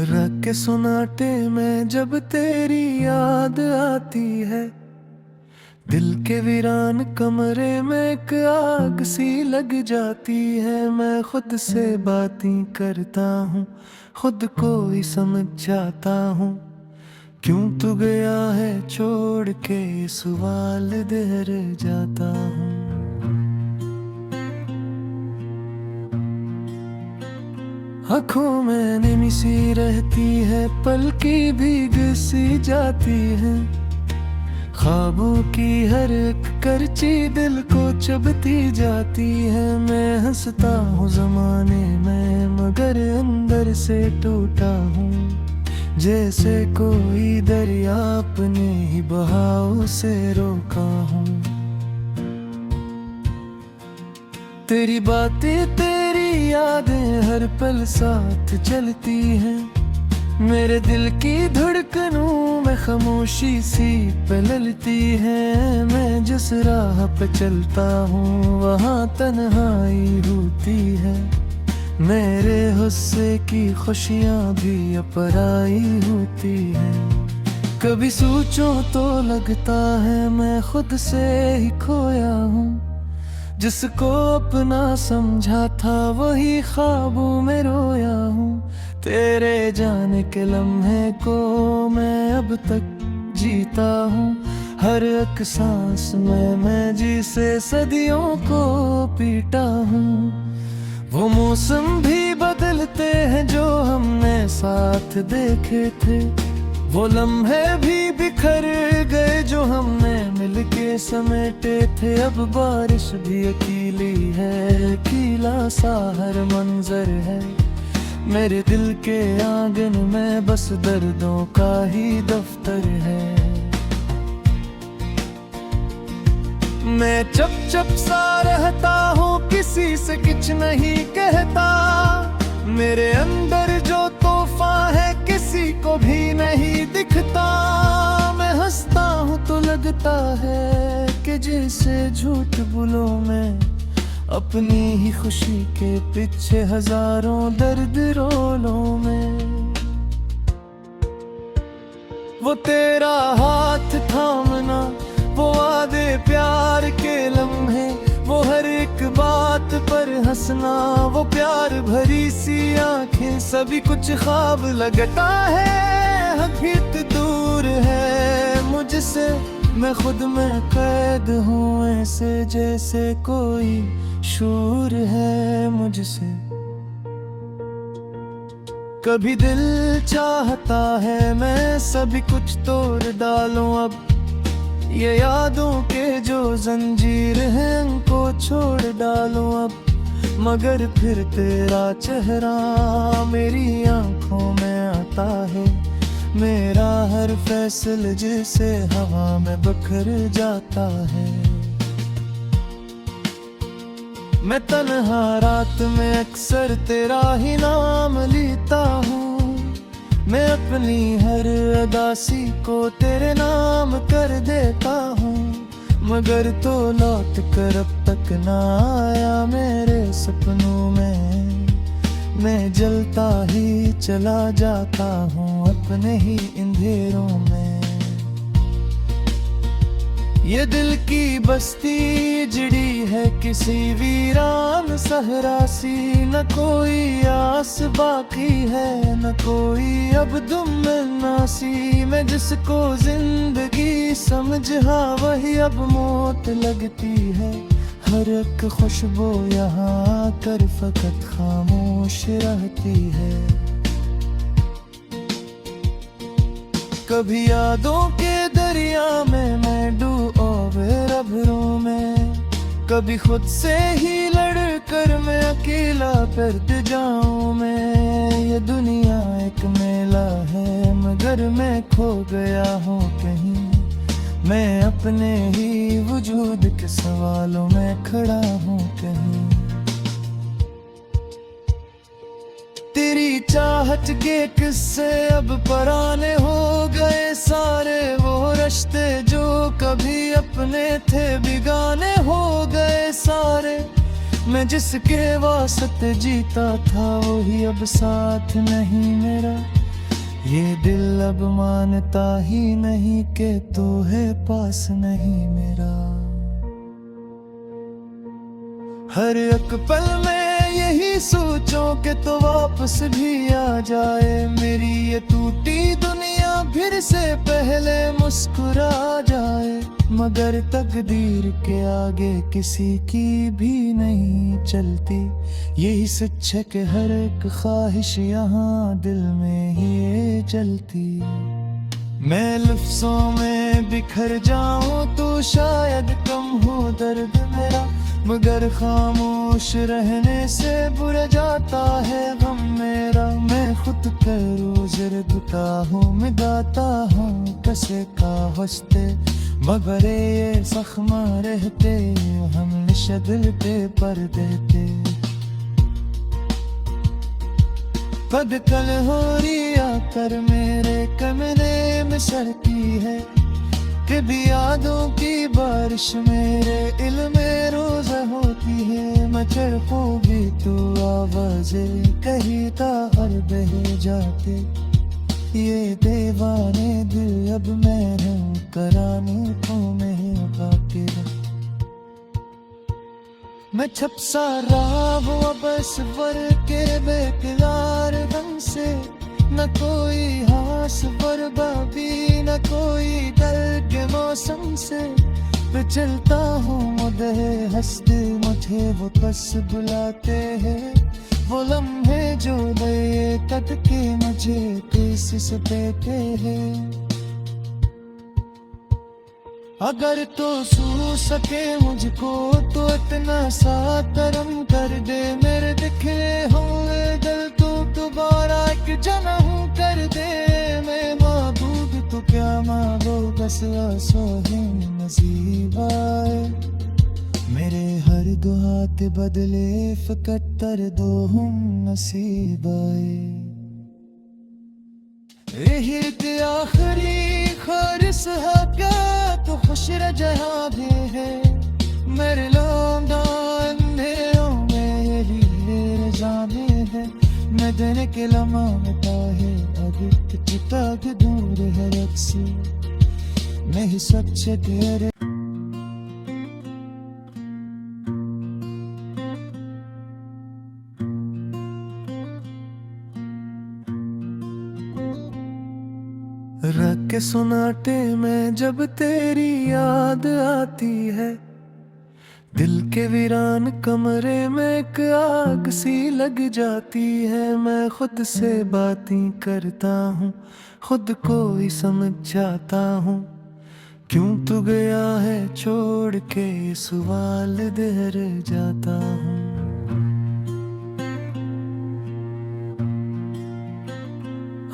रात के सुनाटे में जब तेरी याद आती है, दिल के वीरान कमरे में एक आग सी लग जाती है। मैं खुद से बातें करता हूँ, खुद को ही समझ जाता हूँ। क्यों तू गया है छोड़ के, सवाल देर जाता हूँ। आँखों में नमी सी रहती है, पलकी भीग सी जाती है। ख्वाबों की हर एक करची दिल को चुभती जाती है। मैं हंसता हूँ ज़माने में, मगर अंदर से टूटा हूँ। जैसे कोई दरिया अपने ही बहाव से रोका हूँ। तेरी बातें तेरी यादें हर पल साथ चलती हैं। मेरे दिल की धड़कनों में खामोशी सी पलती है। मैं जिस राह पे चलता हूँ वहाँ तन्हाई होती है। मेरे हुस्से की खुशियाँ भी अपराई होती है। कभी सोचो तो लगता है मैं खुद से ही खोया हूँ। जिसको अपना समझा था वही ख्वाबों में रोया हूँ। तेरे जाने के लम्हे को मैं अब तक जीता हूँ। हर एक सांस में मैं जिसे सदियों को पीटा हूँ। वो मौसम भी बदलते हैं जो हमने साथ देखे थे। वो लम्हे भी बिखर गए जो हमने मिलके समेटे थे। अब बारिश भी अकेली है, अकेला सा हर मंजर है। मेरे दिल के आंगन में बस दर्दों का ही दफ्तर है। मैं चुप चुप सा रहता हूँ, किसी से कुछ नहीं कहता। मेरे अंदर जो तूफान है किसी को भी नहीं दिखता। मैं हंसता हूँ तो लगता है कि जैसे झूठ बोलो मैं अपनी ही खुशी के पीछे हजारों दर्द रोलों में। वो तेरा हाथ थामना, वो वादे प्यार के लम्हे, वो हर एक बात पर हंसना, वो प्यार भरी सी आंखें, सभी कुछ ख्वाब लगता है। हकीकत दूर है मुझसे, मैं खुद में कैद हूँ ऐसे जैसे कोई शूर है मुझसे। कभी दिल चाहता है मैं सभी कुछ तोड़ डालूं अब। ये यादों के जो जंजीर हैं उनको छोड़ डालूं अब। मगर फिर तेरा चेहरा मेरी आंखों में आता है। मेरा हर फैसला जैसे हवा में बिखर जाता है। मैं तन्हा रात में अक्सर तेरा ही नाम लेता हूँ। मैं अपनी हर उदासी को तेरे नाम कर देता हूँ। मगर तो लौट कर अब तक ना आया मेरे सपनों में। मैं जलता ही चला जाता हूँ अपने ही अंधेरों में। ये दिल की बस्ती जिड़ी है किसी वीरान सहरा सी। न कोई आस बाकी है, न कोई अब दुम नासी। मैं जिसको जिंदगी समझा वही अब मौत लगती है। हर एक खुशबू यहाँ आकर फकत खामोश रहती है। कभी यादों के दरिया में मैं डूबे रबरों में। कभी खुद से ही लड़ कर मैं अकेला दर्द जाऊं मैं। ये दुनिया एक मेला है मगर मैं खो गया हूँ कहीं। मैं अपने ही वजूद के सवालों में खड़ा हूँ कहीं। तेरी चाहत के किस्से अब पुराने हो गए सारे। वो रिश्ते जो कभी अपने थे बिगाने हो गए सारे। मैं जिसके वास्ते जीता था वही अब साथ नहीं मेरा। ये दिल अब मानता ही नहीं कि तू है पास नहीं मेरा। हर एक पल में यही सोचूं कि तो वापस भी आ जाए। मेरी ये टूटी दुनिया फिर से पहले मुस्कुरा जाए। मगर तकदीर के आगे किसी की भी नहीं चलती। यही सच है कि हर एक ख्वाहिश यहाँ दिल में ही चलती। मैं लफ्ज़ों में बिखर जाऊं तो शायद कम हो दर्द मेरा। मगर खामोश रहने से बुझ जाता है गम मेरा। मैं खुद पे रोज़ रुता हूँ, मैं गाता हूँ कसे का हंसते। मगर ये जख्म रहते हमेशा दिल पे पर्दे थे। कद कल हो रिया कर मेरे कमरे में सरती है। कभी यादों की बारिश मेरे इल्म में रोज होती है। मैं चढ़कूं भी तो आवाज़ें कहता हर बह जाते। ये दीवाने दिल अब मैं हूँ करानी तो मैं बाकी। मैं छप सा रहा हूँ बस वर के बेकरार रंग से। न कोई हास बरबाबी न कोई डर के मौसम से। मैं चलता हूँ मुझे हंसते मुझे वो बस बुलाते हैं। वो लम्हे जो दे कट के मुझे कोशिश देते हैं। अगर तो सू सके मुझको तो इतना सा करम कर दे। मेरे दिखरे हुए दिल तो दोबारा एक जन्म कर दे। मैं मांगूं तो क्या मांगो बस आंसू ही नसीब आए। मेरे हर दुआत बदले फकत तर दो हम नसीब आए। यही आखिरी ख्वाहिश है क्या तो खुश जहाँ भी है। मेरे लौंडा अंधेरों में मेरी जाने है। मैं देने के लम्हा मिटा है अगर चिता के दूर है रक्सी। मैं ही सच तेरे रख के सुनाटे में जब तेरी याद आती है। दिल के वीरान कमरे में एक आग सी लग जाती है। मैं खुद से बातें करता हूँ खुद को ही समझ जाता हूँ। क्यों तू गया है छोड़ के सवाल देर जाता हूँ।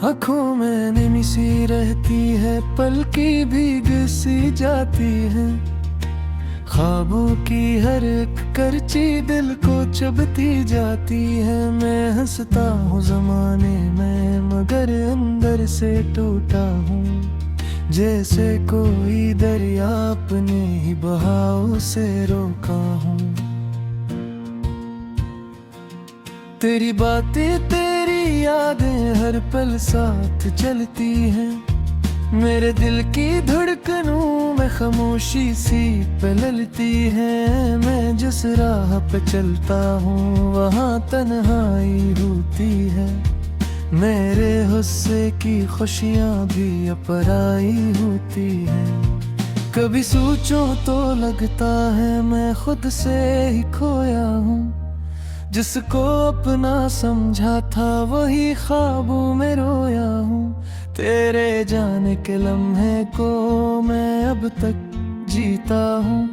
आँखों में नमी सी रहती है पल की भीग सी जाती है। ख्वाबों की हर एक करची दिल को चुभती जाती है। मैं हंसता हूँ जमाने में मगर अंदर से टूटा हूँ। जैसे कोई दरिया अपने ही बहाव से रोका हूँ। तेरी बातें तेरी यादें हर पल साथ चलती हैं। मेरे दिल की धड़कनों में खामोशी सी पलती है। मैं जिस राह पे चलता हूँ वहाँ तन्हाई होती है। मेरे गुस्से की खुशियाँ भी अपराई होती हैं। कभी सोचूं तो लगता है मैं खुद से ही खोया हूँ। जिसको अपना समझा था वही ख्वाबों में रोया हूँ। तेरे जाने के लम्हे को मैं अब तक जीता हूँ।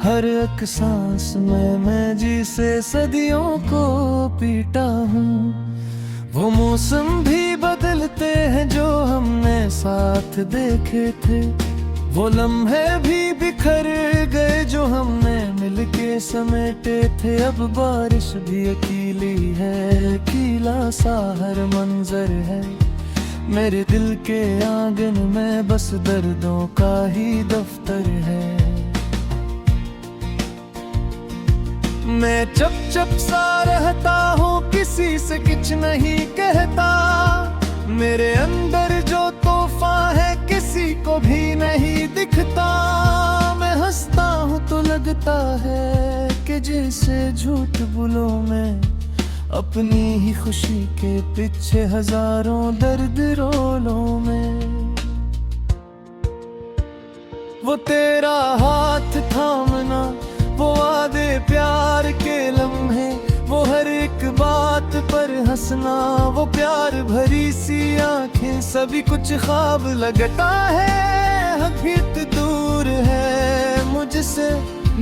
हर एक सांस में मैं जिसे सदियों को पीटा हूँ। वो मौसम भी बदलते हैं जो हमने साथ देखे थे। वो लम्हे भी बिखर गए जो हमने मिलके समेटे थे। अब बारिश भी अकेली है अकेला सा हर मंजर है। मेरे दिल के आंगन में बस दर्दों का ही दफ्तर है। मैं चुप चुप सा रहता हूँ किसी से कुछ नहीं कहता। मेरे अंदर जो तूफान है किसी को भी नहीं दिखता। मैं हंसता हूँ तो लगता है कि जैसे झूठ बोलो मैं अपनी ही खुशी के पीछे हजारों दर्द रोलों में। वो तेरा हाथ थामना, वो वादे प्यार के लम्हे, वो हर एक बात पर हंसना, वो प्यार भरी सी आंखें, सभी कुछ ख्वाब लगता है। हकीकत दूर है मुझसे,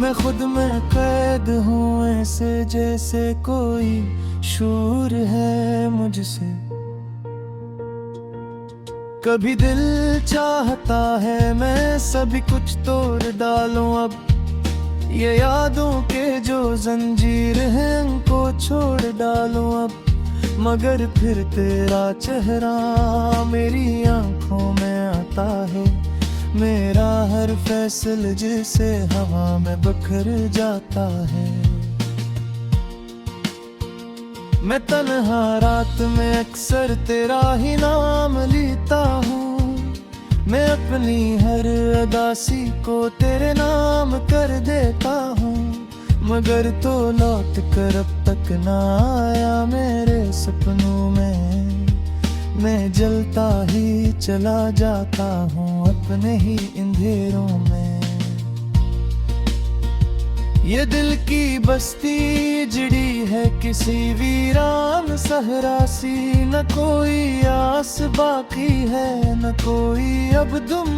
मैं खुद में कैद हूँ ऐसे जैसे कोई शूर है मुझसे। कभी दिल चाहता है मैं सभी कुछ तोड़ डालूं अब, ये यादों के जो जंजीर हैं उनको छोड़ डालूं अब। मगर फिर तेरा चेहरा मेरी आंखों में आता है, मेरा हर फैसला जैसे हवा में बिखर जाता है। मैं तन्हा रात में अक्सर तेरा ही नाम लेता हूँ, मैं अपनी हर उदासी को तेरे नाम कर देता हूँ। मगर तो लौट कर अब तक ना आया मेरे सपनों में, मैं जलता ही चला जाता हूँ अपने ही अंधेरों में। ये दिल की बस्ती जिड़ी है किसी वीरान सहरा सी, न कोई आस बाकी है न कोई अब दुम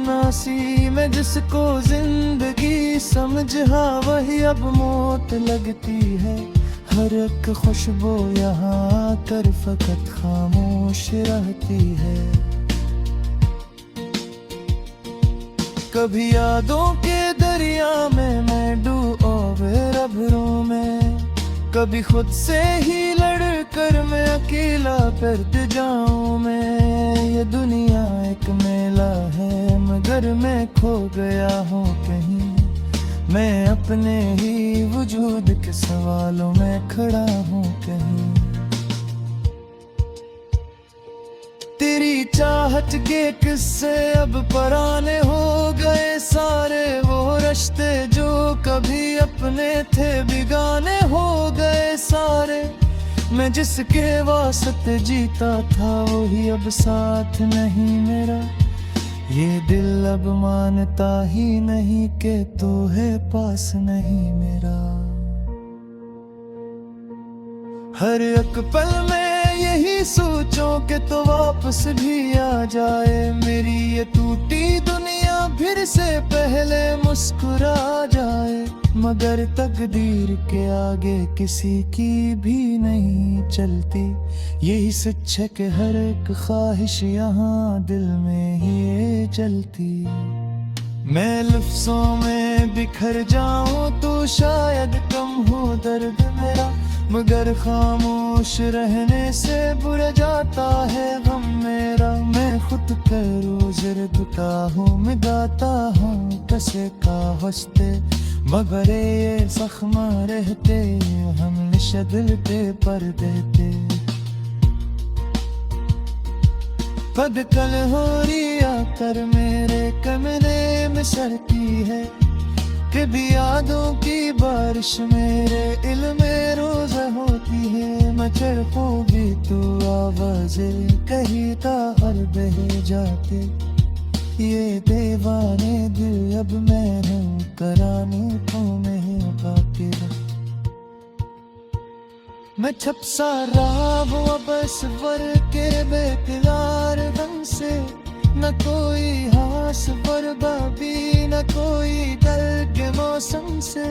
नासी। मैं जिसको जिंदगी समझा वही अब मौत लगती है, हर एक खुशबू यहाँ आकर फकत खामोश रहती है। कभी यादों के दरिया में मैं डूबे रबरों में, कभी खुद से ही लड़कर मैं अकेला फिर जाऊं मैं। ये दुनिया एक मेला है मगर मैं खो गया हूँ कहीं, मैं अपने ही वजूद के सवालों में खड़ा हूँ कहीं। तेरी चाहत के किस्से अब पुराने हो गए सारे, वो रिश्ते जो कभी अपने थे बिगाने हो गए सारे। मैं जिसके वास्ते जीता था वही अब साथ नहीं मेरा, ये दिल अब मानता ही नहीं कि तू है पास नहीं मेरा। हर एक पल में यही सोचो कि तो वापस भी आ जाए, मेरी ये टूटी दुनिया फिर से पहले मुस्कुरा जाए। मगर तकदीर के आगे किसी की भी नहीं चलती, यही सच है कि हर एक ख्वाहिश यहाँ दिल में ही चलती। मैं लफ्ज़ों में बिखर जाऊं तो शायद कम हो दर्द मेरा, मगर खामोश रहने से बुरा जाता है गम मेरा। मैं खुद पे रोज रुता हूँ, मैं गाता हूँ कसे का हंसते, मगर ये जख्म रहते हमेशा दिल पे पर देते। बदकल हो रही आकर मेरे कमरे में सरती है, कभी यादों की बारिश मेरे इल्म में रोज होती है। मचर को भी तो आवाज़ें कहीं ताहर बह जाते, ये दीवाने दिल अब मैं हूँ करानी को मैं बाकी। मैं छप सा रहा हूँ बस वर के बेकरार रंग से, न कोई हास बर्बादी न कोई डर के मौसम से।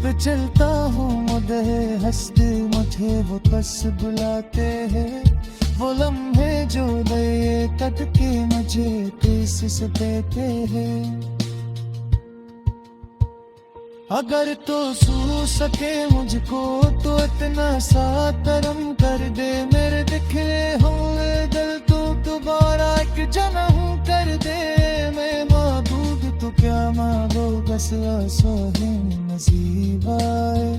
मैं चलता हूँ मगर हंसते मुझे वो बस बुलाते हैं, वो लम्हे जो दे कट के मुझे किस देते हैं। अगर तो सू सके मुझको तो इतना सा करम कर दे, मेरे दिखरे हुए दिल तो दोबारा एक जन्म कर दे। मैं मांगूंगी तो क्या मांगो बस आंसू ही नसीब आए,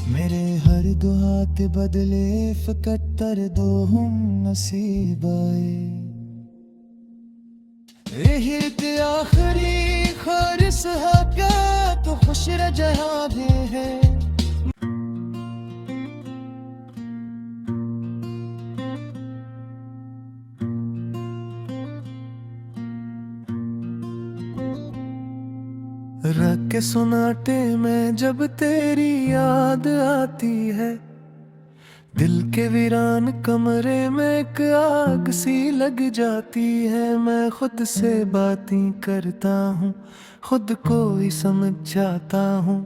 मेरे हर दुआत बदले फकत तर दो हम नसीब आए रिहित आखिरी खारिस क्या तो खुश जहाँ भी है रख के सुनाटे में जब तेरी याद आती है दिल के वीरान कमरे में एक आग सी लग जाती है मैं खुद से बातें करता हूँ खुद को ही समझ जाता हूँ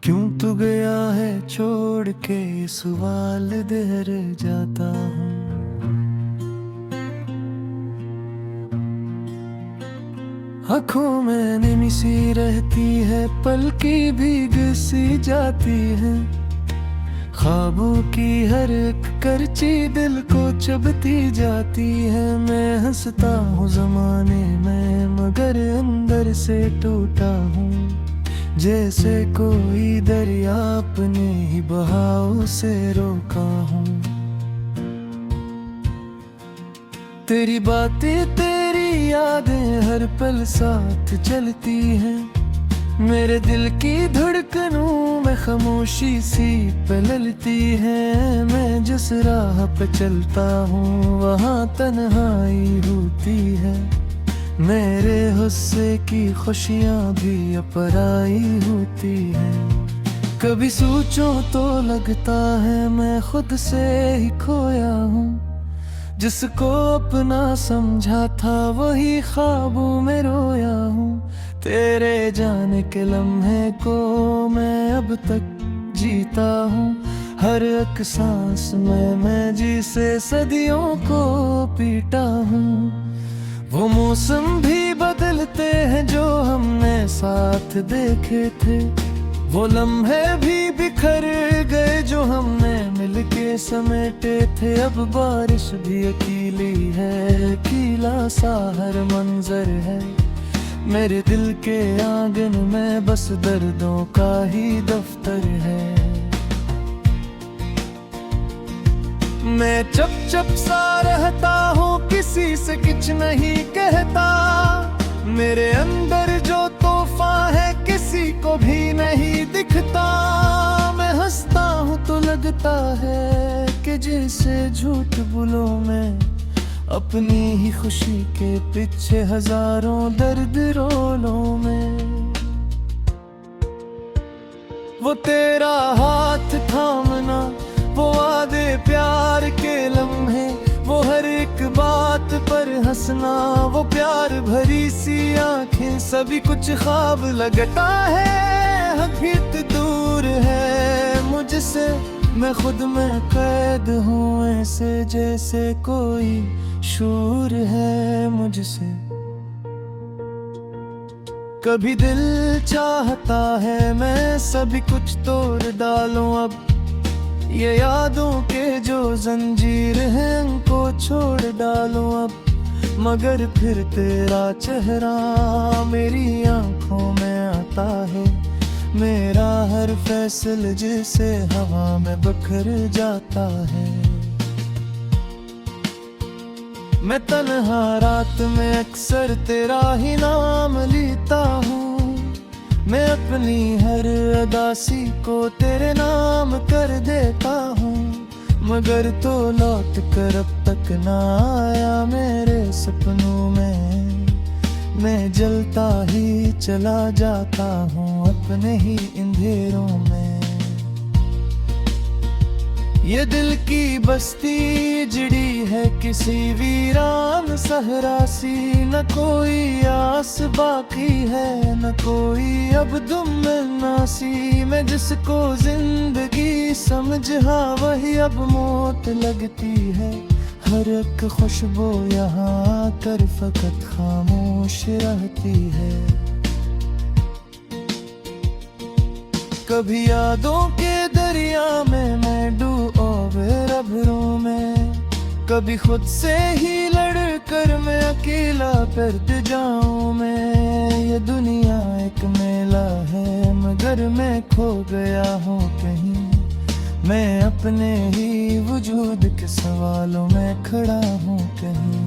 क्यों तू गया है छोड़ के सवाल देर जाता हूँ आँखों में नमी सी रहती है पलकी भीग सी जाती है ख्वाबों की हर एक करची दिल को चुभती जाती है मैं हंसता हूँ जमाने में मगर अंदर से टूटा हूँ जैसे कोई दरिया अपने ही बहाव से रोका हूँ तेरी बातें तेरी यादें हर पल साथ चलती हैं मेरे दिल की धड़कनों में खामोशी सी पलती है मैं जिस राह पे चलता हूँ वहाँ तन्हाई होती है मेरे गुस्से की खुशियाँ भी अपराई होती हैं कभी सोचो तो लगता है मैं खुद से ही खोया हूँ जिसको अपना समझा था वही ख्वाबों में रोया हूँ तेरे जाने के लम्हे को मैं अब तक जीता हूँ हर एक सांस में मैं जिसे सदियों को पीटा हूँ वो मौसम भी बदलते हैं जो हमने साथ देखे थे वो लम्हे भी बिखर गए जो हमने मिलके समेटे थे अब बारिश भी अकेली है अकेला सा हर मंजर है मेरे दिल के आंगन में बस दर्दों का ही दफ्तर है मैं चुप चुप सा रहता हूँ किसी से कुछ नहीं कहता मेरे अंदर जो तूफान है किसी को भी नहीं दिखता मैं हंसता हूँ तो लगता है कि जैसे झूठ बोलो मैं अपनी ही खुशी के पीछे हजारों दर्द रोलों में वो तेरा हाथ थामना वो वादे प्यार के लम्हे वो हर एक बात पर हंसना वो प्यार भरी सी आंखें सभी कुछ ख्वाब लगता है हकीकत दूर है मुझसे मैं खुद में कैद हूँ ऐसे जैसे कोई शूर है मुझसे कभी दिल चाहता है मैं सभी कुछ तोड़ डालूं अब ये यादों के जो जंजीर हैं उनको छोड़ डालूं अब मगर फिर तेरा चेहरा मेरी आंखों में आता है मेरा हर फैसला जिसे हवा में बिखर जाता है मैं तन्हा रात में अक्सर तेरा ही नाम लेता हूँ मैं अपनी हर अदासी को तेरे नाम कर देता हूँ मगर तो लौट कर अब तक ना आया मेरे सपनों में मैं जलता ही चला जाता हूँ अपने ही अंधेरों में ये दिल की बस्ती जड़ी है किसी वीरान सहरा सी न कोई आस बाकी है न कोई अब दुम नासी मैं जिसको जिंदगी समझा वही अब मौत लगती है हर एक खुशबू यहाँ कर फकत खामोश रहती है कभी यादों के दरिया में मैं डूबे रबरों में कभी खुद से ही लड़ कर मैं अकेला फिर जाऊं मैं ये दुनिया एक मेला है मगर मैं खो गया हूँ कहीं मैं अपने ही वजूद के सवालों में खड़ा हूँ कहीं।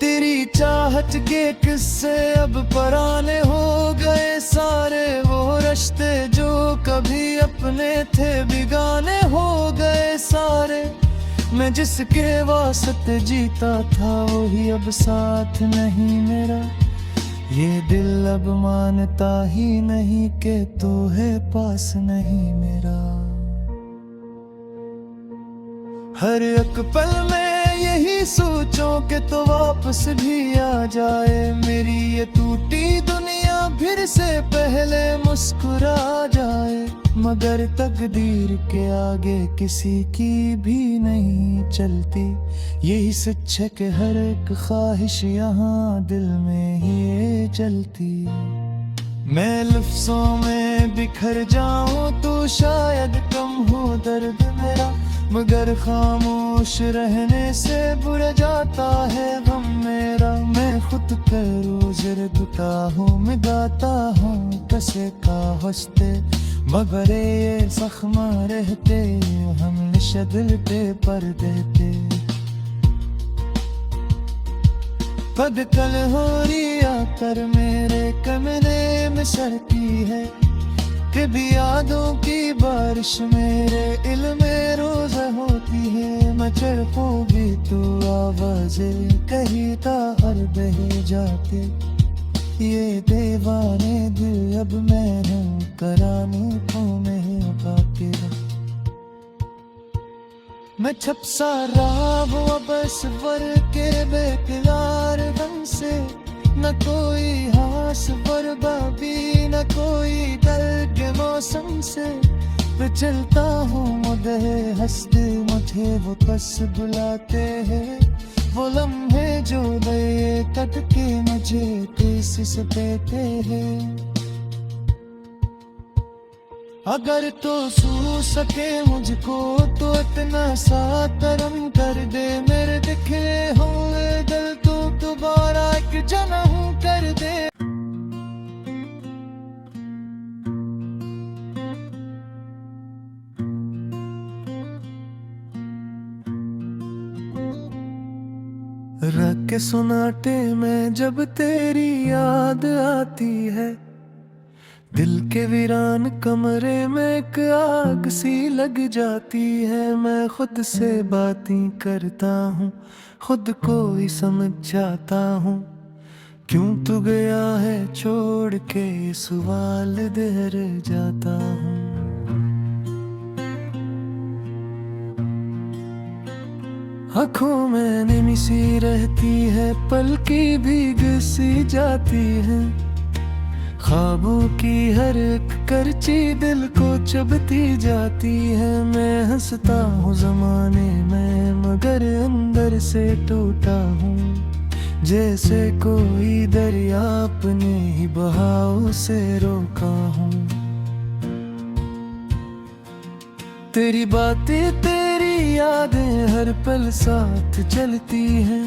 तेरी चाहत के किस्से अब पुराने हो गए सारे, वो रिश्ते जो कभी अपने थे बिगाने हो गए सारे। मैं जिसके वास्ते जीता था वही अब साथ नहीं मेरा, ये दिल अब मानता ही नहीं कि तू है पास नहीं मेरा। हर एक पल में यही सोचो कि तो वापस भी आ जाए, मेरी ये टूटी दुनिया फिर से पहले मुस्कुरा जाए। मगर तकदीर के आगे किसी की भी नहीं चलती, यही सच है कि हर एक ख्वाहिश यहाँ दिल में ही चलती। मैं लफ्ज़ों में बिखर जाऊं तो शायद कम हो दर्द मेरा, मगर खामोश रहने से बुझ जाता है गम मेरा। मैं खुद पे रोज रुता हूँ, मैं गाता हूँ कसे का हंसते, मगर ये जख्म रहते हमेशा दिल पे पर्दे थे। बदकल हो रही आकर मेरे कमरे में सरती है, कभी यादों की बारिश मेरे इल्म में रोज होती है। मचल को भी तू आवाज़ें कहता हर बह जाते, ये दीवाने दिल अब मैं हूँ कराने को मैं बाकी। मैं छप सा रहा हूँ बस वर के बेकरार गम से, न कोई हास बर्बादी न कोई डर के मौसम से। मैं चलता हूँ मगर हंसते मुझे वो बस बुलाते हैं, वो लम्हे जो गए कट के मुझे किसी से देते हैं। अगर तो सू सके मुझको तो इतना सा करम कर दे, मेरे दिखे हुए दिल तो दोबारा एक जन्म कर दे। रख के सुनाटे में जब तेरी याद आती है, दिल के वीरान कमरे में एक आग सी लग जाती है। मैं खुद से बातें करता हूँ, खुद को ही समझ जाता हूँ, क्यों तू गया है छोड़ के सवाल दहर जाता हूँ। आँखों में नमी सी रहती है, पलकी भीग सी जाती है, ख्वाबों की हर एक करची दिल को चुभती जाती है। मैं हंसता हूँ जमाने में मगर अंदर से टूटा हूँ, जैसे कोई दरिया अपने ही बहाव से रोका हूँ। तेरी बातें तेरी यादें हर पल साथ चलती हैं,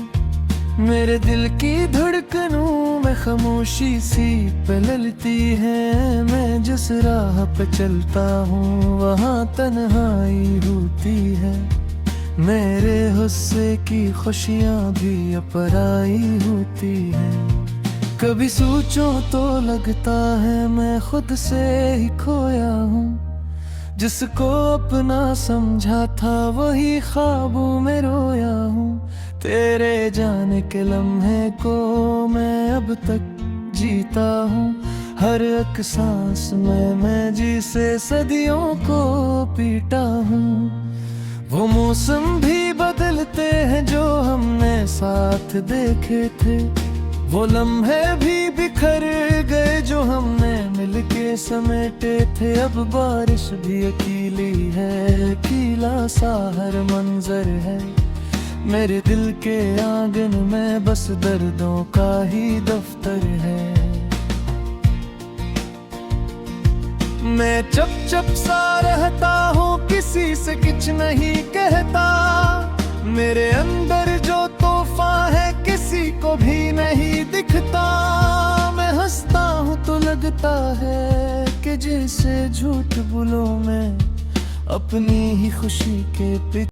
मेरे दिल की धड़कनों में खामोशी सी पलती है। मैं जिस राह पे चलता हूँ वहाँ तन्हाई होती है, मेरे गुस्से की खुशियाँ भी अपराई होती हैं। कभी सोचो तो लगता है मैं खुद से ही खोया हूँ, जिसको अपना समझा था वही ख्वाबों में रोया हूँ। तेरे जाने के लम्हे को मैं अब तक जीता हूँ, हर एक सांस में मैं जिसे सदियों को पीटा हूँ। वो मौसम भी बदलते हैं जो हमने साथ देखे थे, वो लम्हे भी बिखर गए जो हमने मिलके समेटे थे। अब बारिश भी अकेली है, अकेला सा हर मंजर है, मेरे दिल के आंगन में बस दर्दों का ही दफ्तर है। मैं चुप चुप सा रहता हूँ, किसी से कुछ नहीं कहता, मेरे अंदर जो तूफान है किसी को भी नहीं दिखता। मैं हंसता हूँ तो लगता है कि जिसे झूठ बोलो मैं अपनी ही खुशी के पीछे